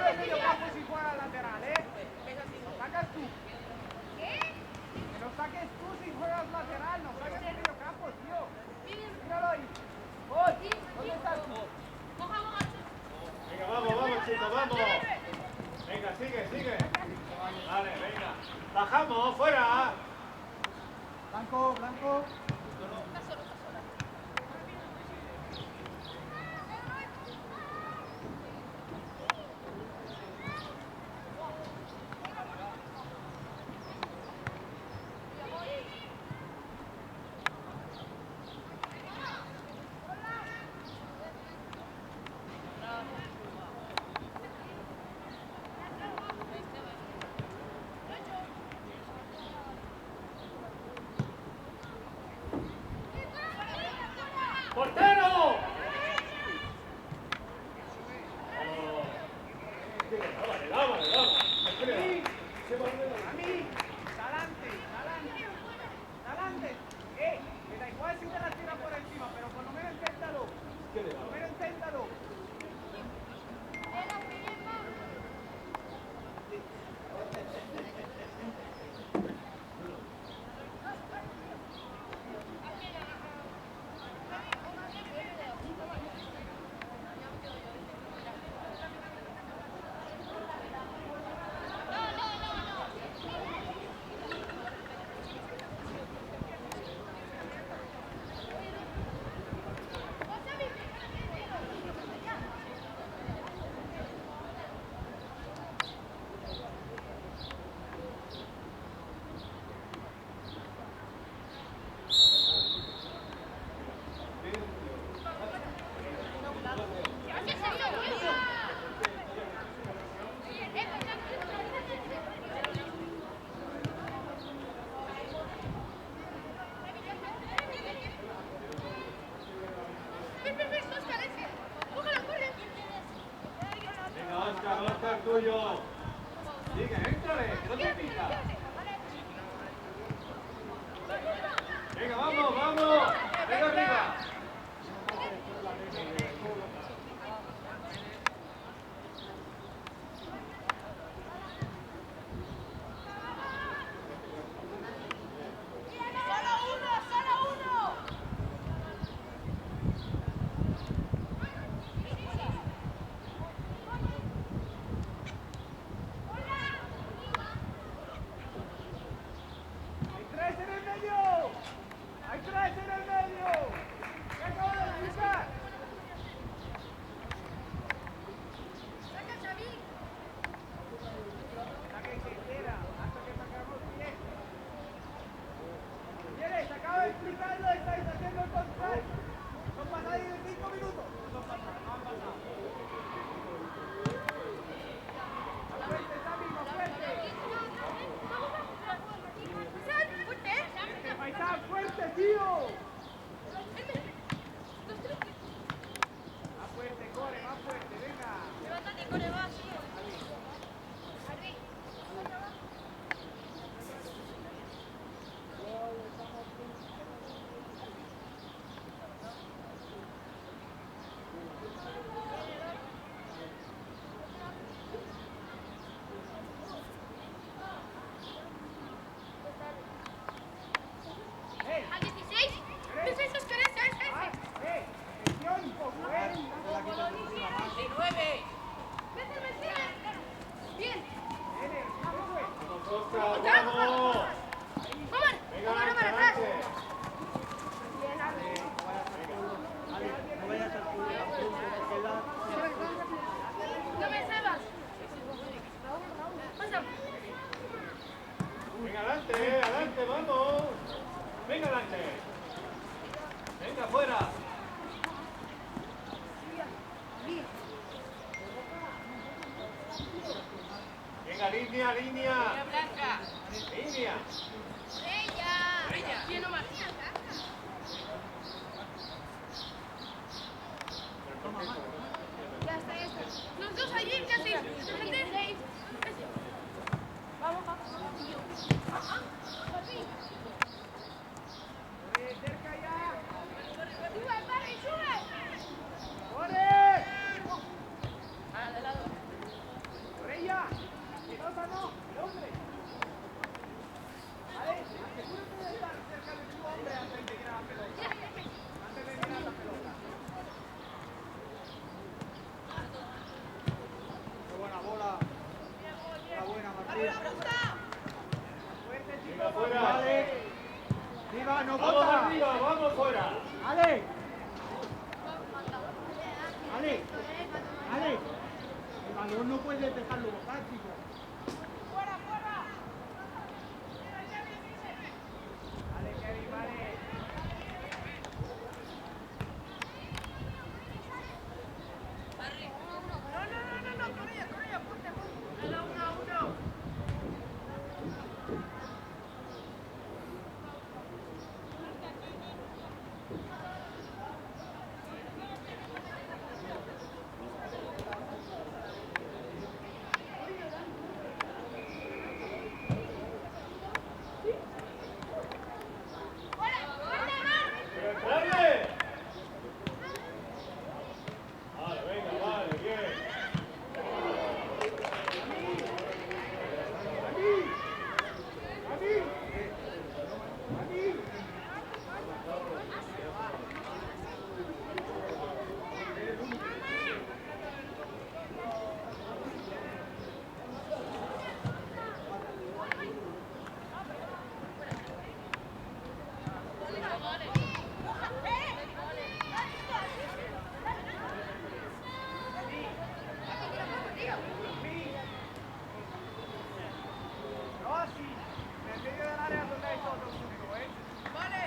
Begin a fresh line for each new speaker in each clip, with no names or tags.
del medio campo si juegas lateral, ¿eh? Lo sacas tú. ¿Qué? Que lo saques tú si juegas lateral, no saques del medio campo, tío. Míralo ahí. ¿Dónde estás tú?
Venga, vamos, chicos, vamos. Venga, sigue. Vale, venga. Bajamos, fuera.
Blanco.
¡Portero! Dale.
A mí. Talante. Me da igual si te la tira por encima, pero por lo menos inténtalo.
Oscar, tuyo. Sigue, éntrale, que no te pica. Venga, vamos. Venga arriba.
¡Hay tres en el medio! ¡Se acaba de pisar! ¡Saca, Xavi! Saque quien quiera, hasta que sacamos bien. Señores, acabo de explicarlo, estáis haciendo el control. Son pasadas de 5 minutos. No han pasado. Más fuerte, Xavi, más fuerte. ¡Paisán, fuerte, tío! Más fuerte, corre, más fuerte, venga.
Levántate, corre, va, sí. Al 16. Defensas,
¡Gestión, poco,
El 9. Bien.
Oscar, vamos.
Omar.
Venga,
Omar, atrás.
adelante.
No vayas al punto que queda.
No me sabas. Pasa.
Venga, adelante, vamos. Venga, adelante. Venga, fuera. Venga, línea.
Blanca.
Línea.
Ella. Bien, Omar. Ya está. Los dos allí, casi. Enfrente. Vamos.
cerca ya.
Sube, Barry, sube.
¡Corre!
De lado.
Ale, Ale, el balón no puedes dejarlo botar, chico.
¡Fuera, fuera! Vale, Kevin, vale. No, con ella, ponte. Dale 1-1.
¡Entrarle! Vale, venga, vale, bien.
No, sí. En el medio del área donde hay todo el mundo, ¿eh? Vale.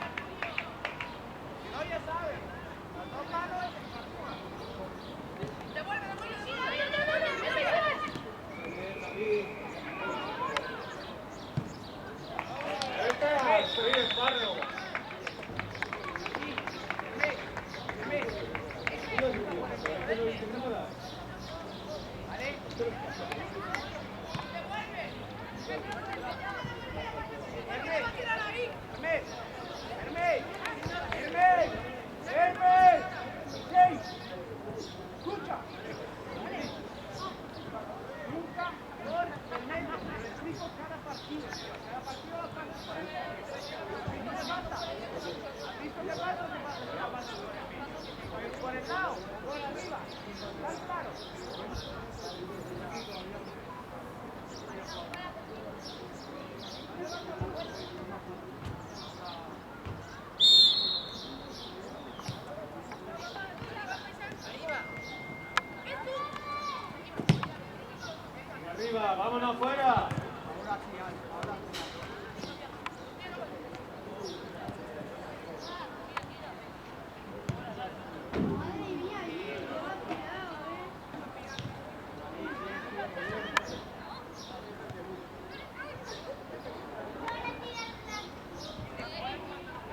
Si no, ya sabes. Las dos manos y devuelve.
Estoy espárrago.
Escucha. Nunca por el medio. Te explico cada partido. Cada partido lo pasa. No me falta. ¿Has visto qué pasa? ¿Qué pasa? Por el lado, por arriba. ¿Estás claro?
Arriba, vámonos fuera.
Ahora sí, Ale, ahora sí.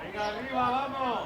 Venga, arriba, vamos.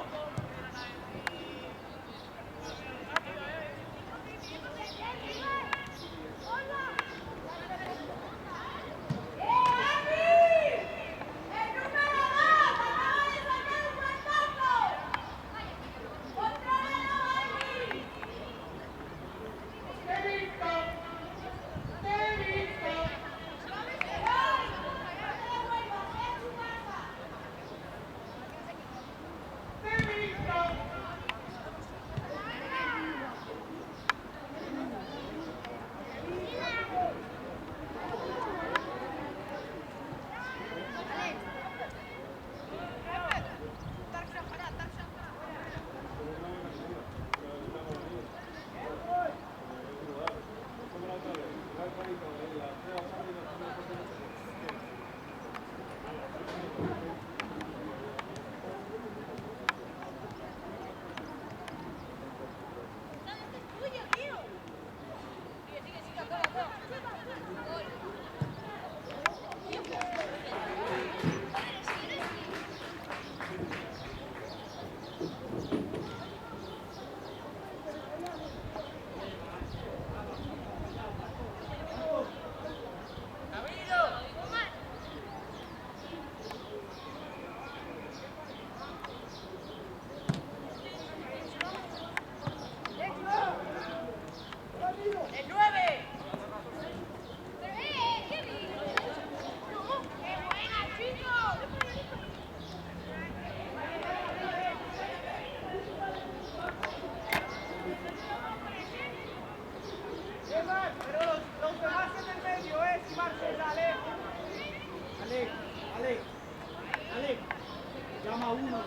Llama uno,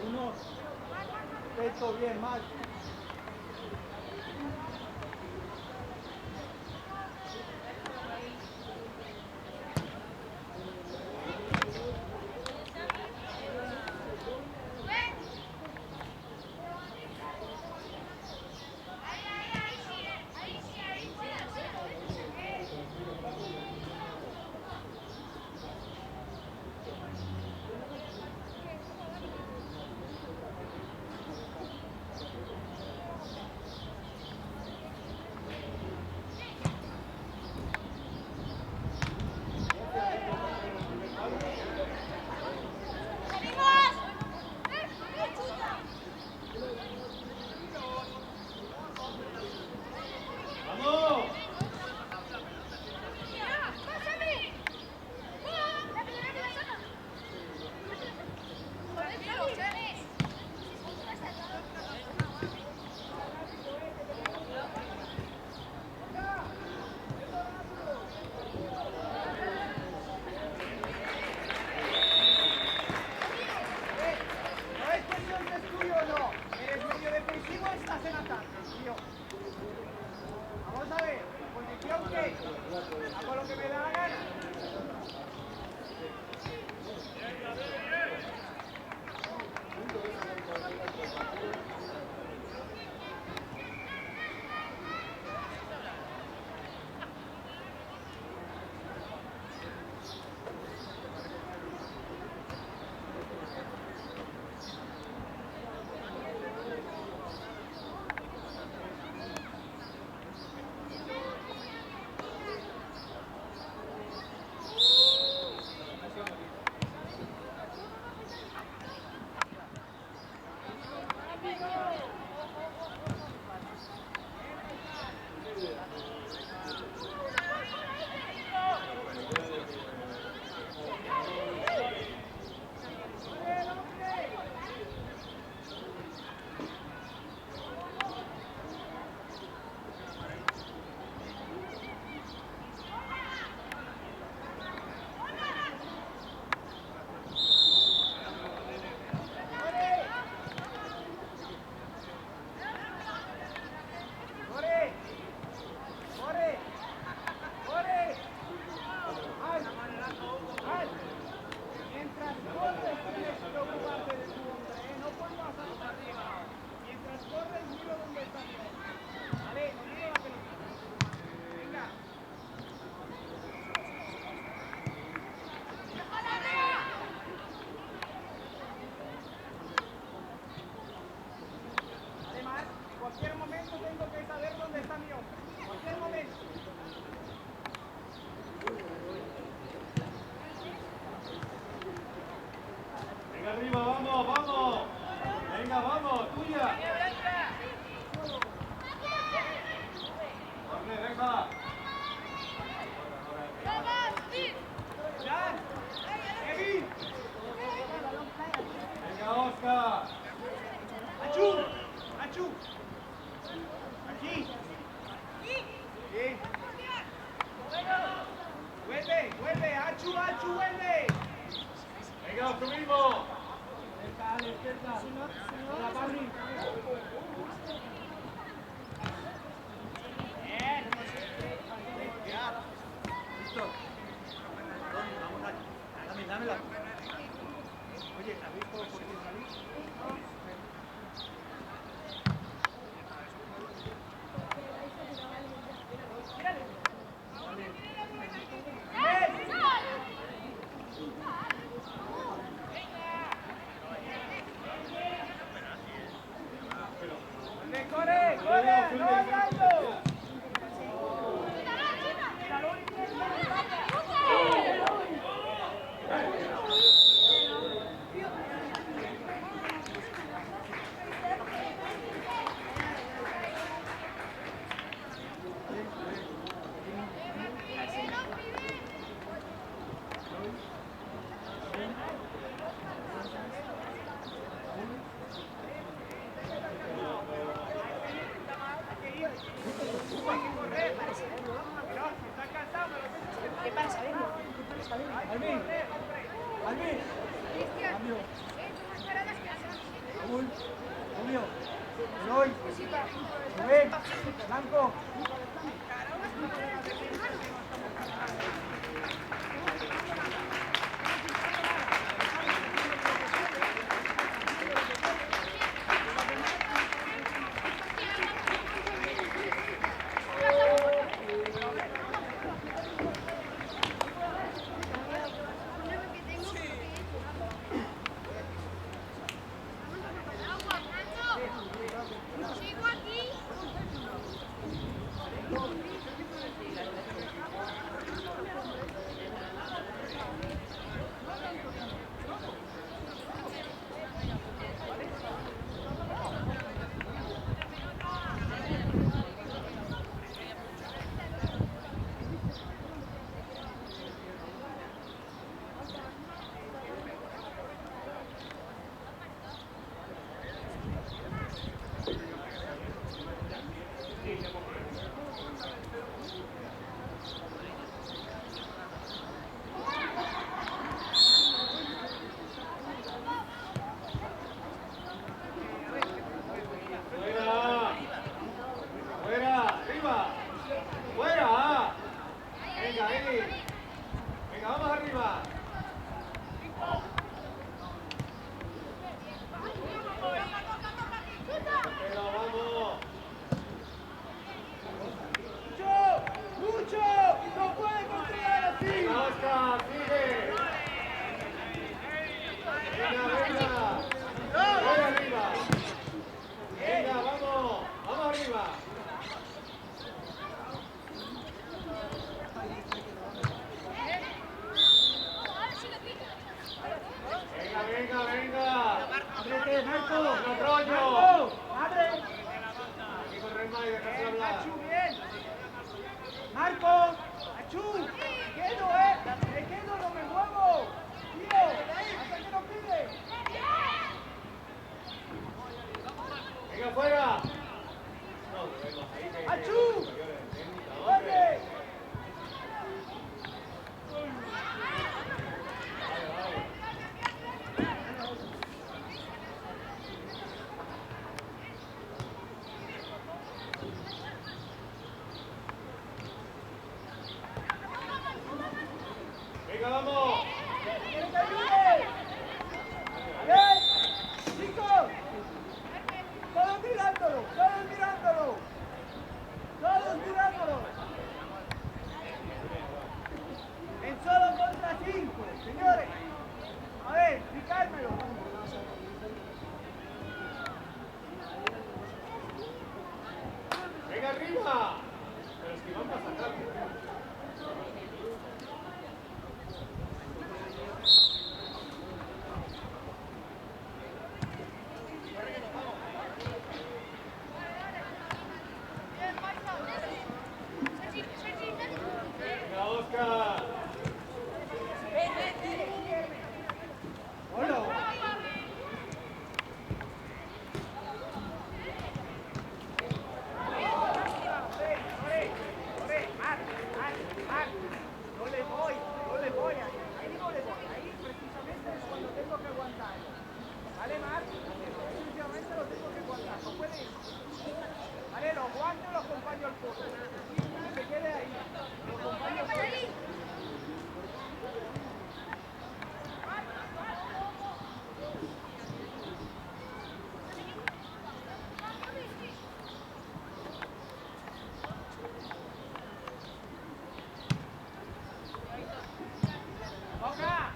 uno. Esto bien, mal.
momento tengo que saber dónde está mi hombre. En cualquier momento.
Venga arriba, vamos, vamos. Venga, vamos, tuya. Jorge, deja.
¡Jan! ¡Kevin!
Venga, Oscar.
¡Achú! ¡Achú! ¡Aquí! Sí. ¡Vuelve! ¡Vuelve! ¡Achú! ¡Achú! ¡Vuelve!
Venga, lo subimos.
Cerca, Ale, cerca. Hola, Pablo.
Bien.
Listo. Vamos a... Dámela. Oye, ¿sabéis por qué salís?
¡Corre! ¡Corre! ¡No andando!
Alvin. Alvin.
Cristian,
Cambio.
unas paradas que hacen.
Raúl. Julio. Eloy. Rubén. Blanco.
Sigo aquí.
Fuera. Fuera. Arriba. Fuera. Venga, ahí. Venga, vamos arriba. Pero vamos.
¡Mucho! ¡Mucho! ¡No puede controlar así!
Venga, Oscar, sigue. Venga, venga. Fuera arriba. Venga, vamos. Vamos arriba. Venga, venga, venga.
Ábrete, Marco.
¡Un rollo!
Marco. Abre.
Hay que correr más y dejarse hablar.
¡Achú, bien!
Marco.
¡Achú! ¡Me quedo, ¡Me quedo, no me muevo! ¡Tío! ¡Hasta que nos pide!
Venga, fuera. No, debemos ahí que...
¡Achú!
Técnica, hombre.
¡Corre!
Venga, vamos.
¡Quiero que ayude! ¡Bien! ¡Chicos! ¡Todos mirándolo! ¡Todos mirándolo! ¡No!
venga arriba. Pero es que vamos a sacar. Venga, Oscar.
Hola.
No le voy, ahí no le voy, ahí precisamente es cuando tengo que aguantar. ¿Vale, Mar? Precisamente lo tengo que aguantar, no puede ir. Vale, lo aguanto y lo acompaño al fondo. Que se quede ahí, lo acompaño al fondo. ¡Toca!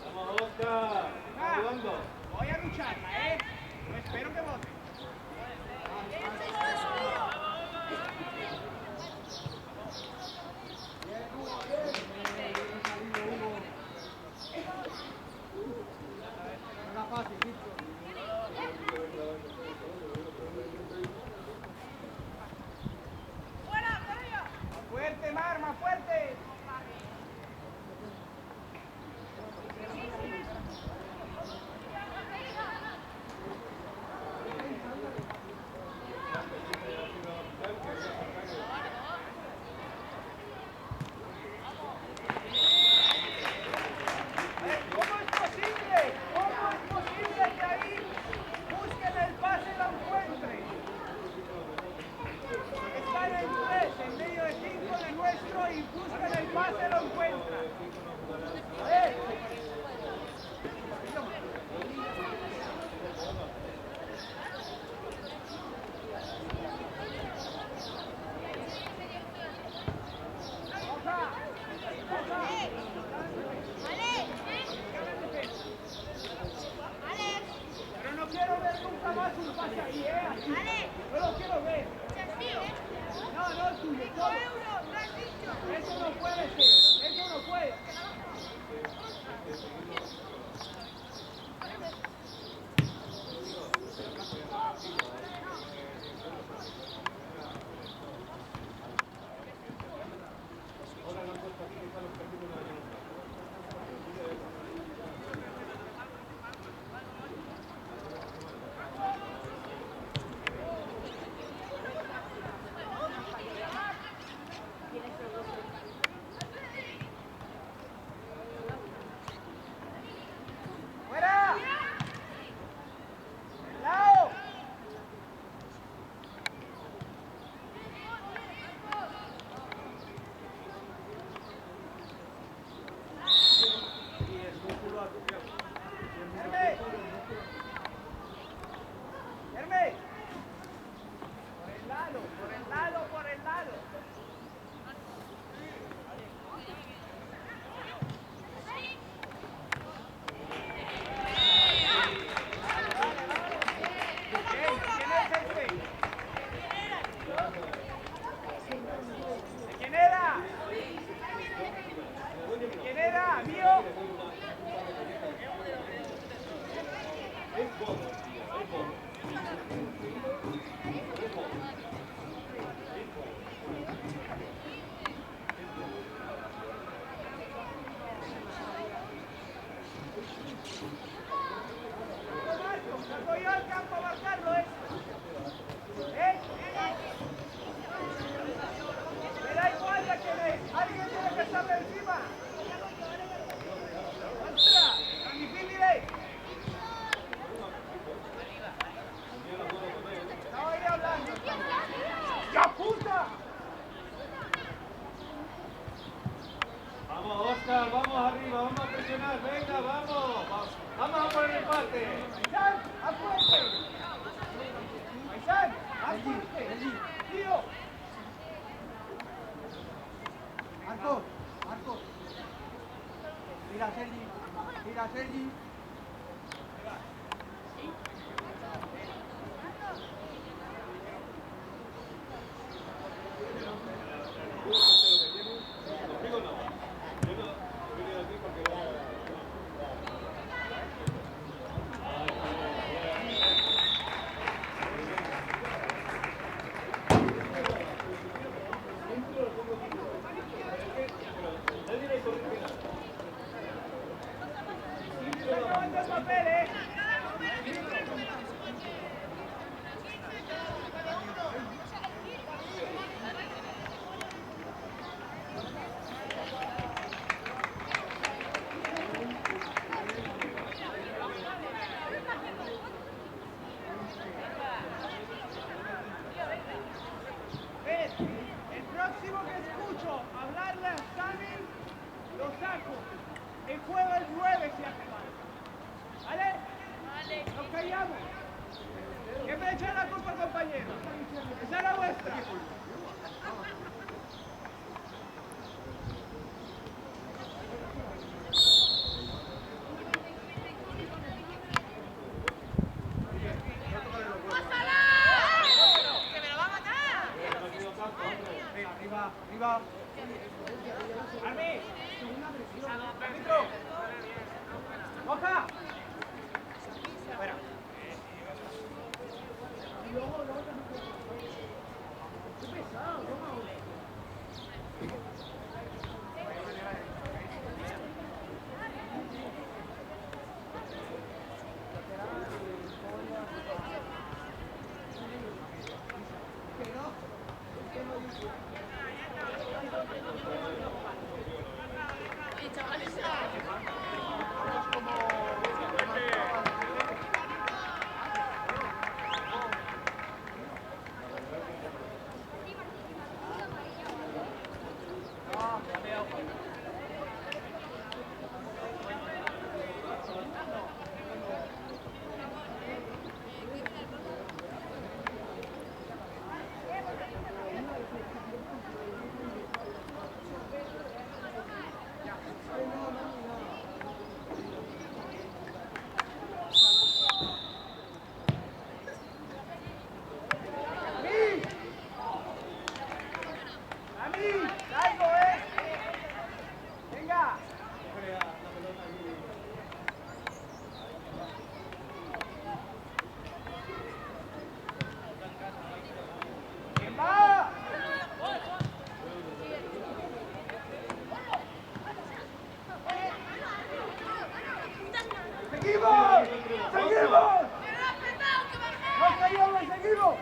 Vamos, Oscar.
Ah,
Ayudando.
voy a lucharla, ¿eh? No espero que vote.
Era fácil, listo.
Más fuerte, Mar, más fuerte. ¿Cómo es posible? ¿Cómo es posible que ahí busquen el pase y lo encuentren? Están en 3, en medio de 5 de nuestro y buscan el pase y lo encuentran. A ver. Pero no quiero ver nunca más un pase ahí, así. No lo quiero ver. No, no es tuyo. Eso no puede ser. Eso no puede. ¡Fuera! ¡Lao! ¡Herme! ¡Herme! Por el lado, por el lado, por el lado. ¡Ey! ¿Quién es este? ¿De quién era? ¿De quién era? ¿Mío? Marco, salgo yo al campo a marcarlo, ¿eh? Me da igual de quién es. Alguien tiene que estarle encima. ¡Ostras! ¡A mi fin diré! Estaba ahí hablando. ¡Ya puta!
Vamos, Oscar, vamos arriba, vamos a presionar, venga, vamos. Vamos a por el empate.
¡Paisán! ¡Haz fuerte! ¡Paisán! ¡Haz fuerte! ¡Tío!
Marcos, Marcos. Mira, Sergi. Mira, Sergi.
juego el 9 si hace falta. ¿Vale?
Vale.
Nos callamos. ¿Qué me echan la culpa, compañero? Esa es la vuestra.
¡Que me lo va a matar!
Venga, arriba, arriba. Armi. Árbitro. Moja. Fuera. Qué pesado, toma. ¡Seguimos! ¡Seguimos! ¡No caíamos, seguimos!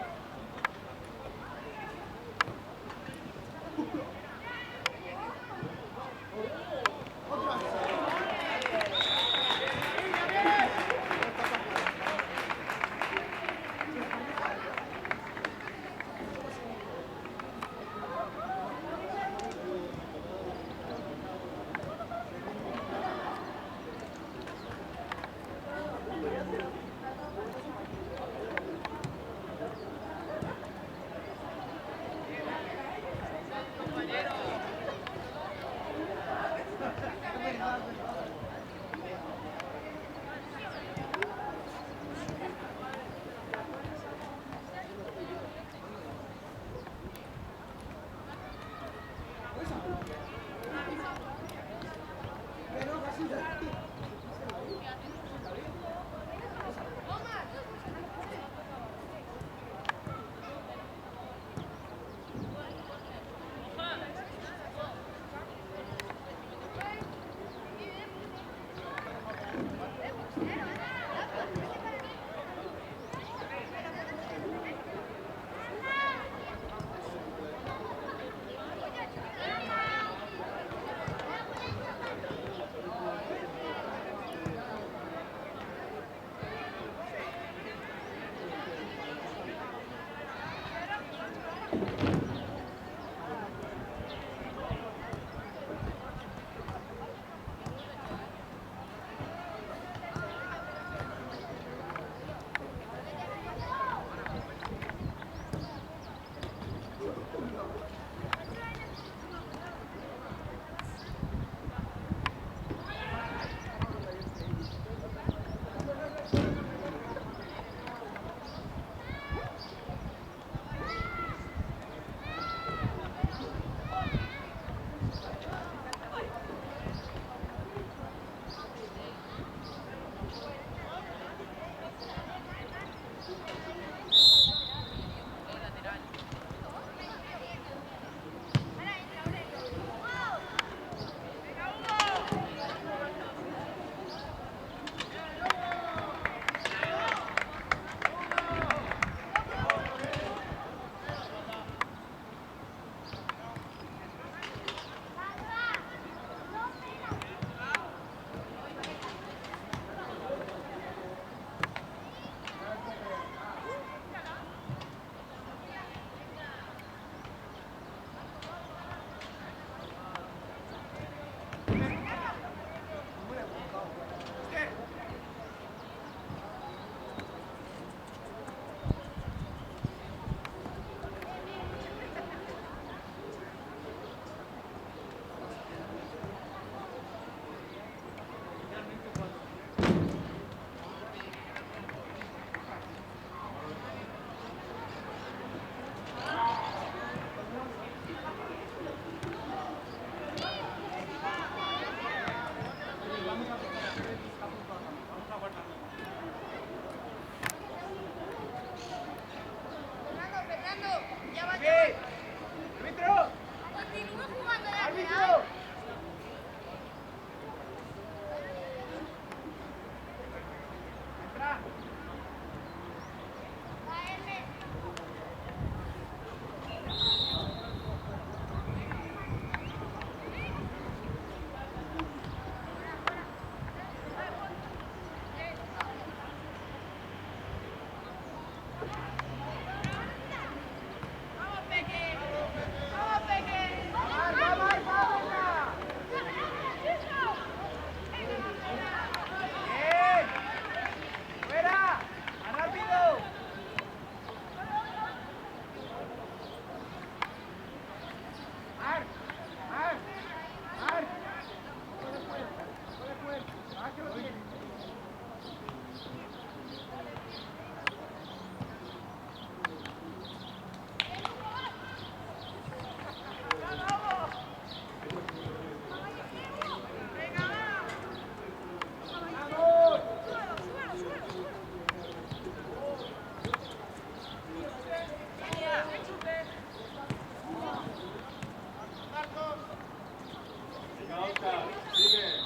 Buena, Oscar. Sigue.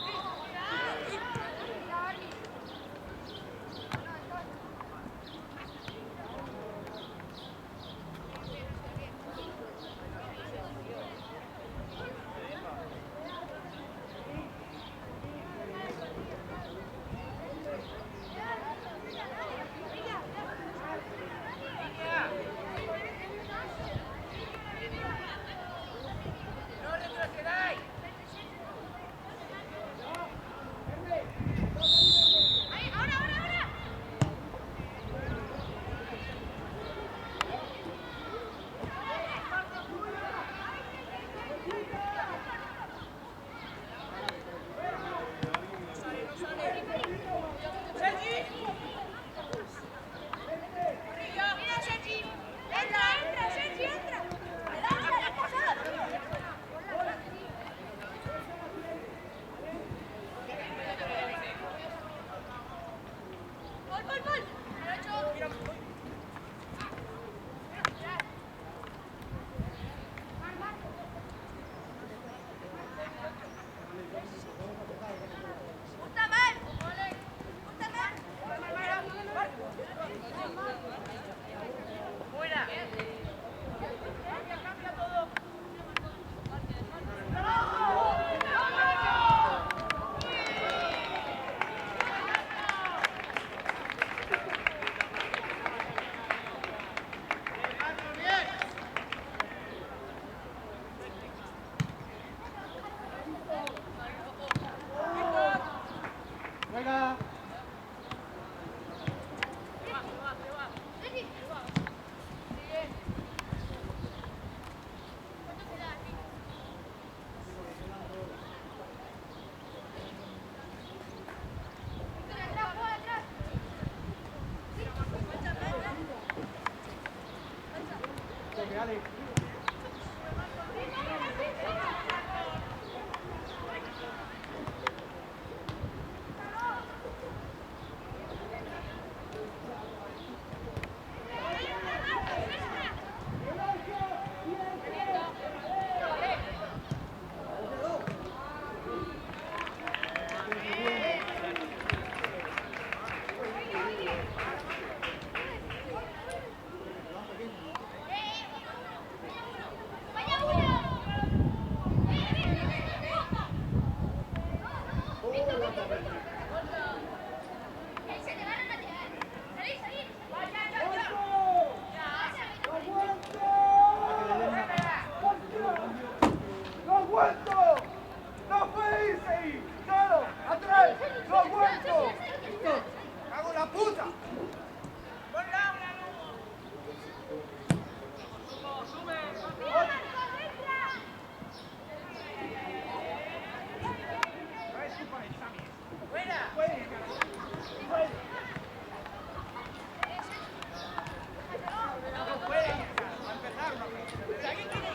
Juega. Toque, Ale.
¡No aguanto! ¡No puede irse ahí! ¡Claro! ¡Atrás! ¡No aguanto! ¡Cago en la puta! No es culpa de Sammy. ¡Fuera! ¡Puede! ¡Puede! No puede, a empezar, no. Si alguien quiere ir.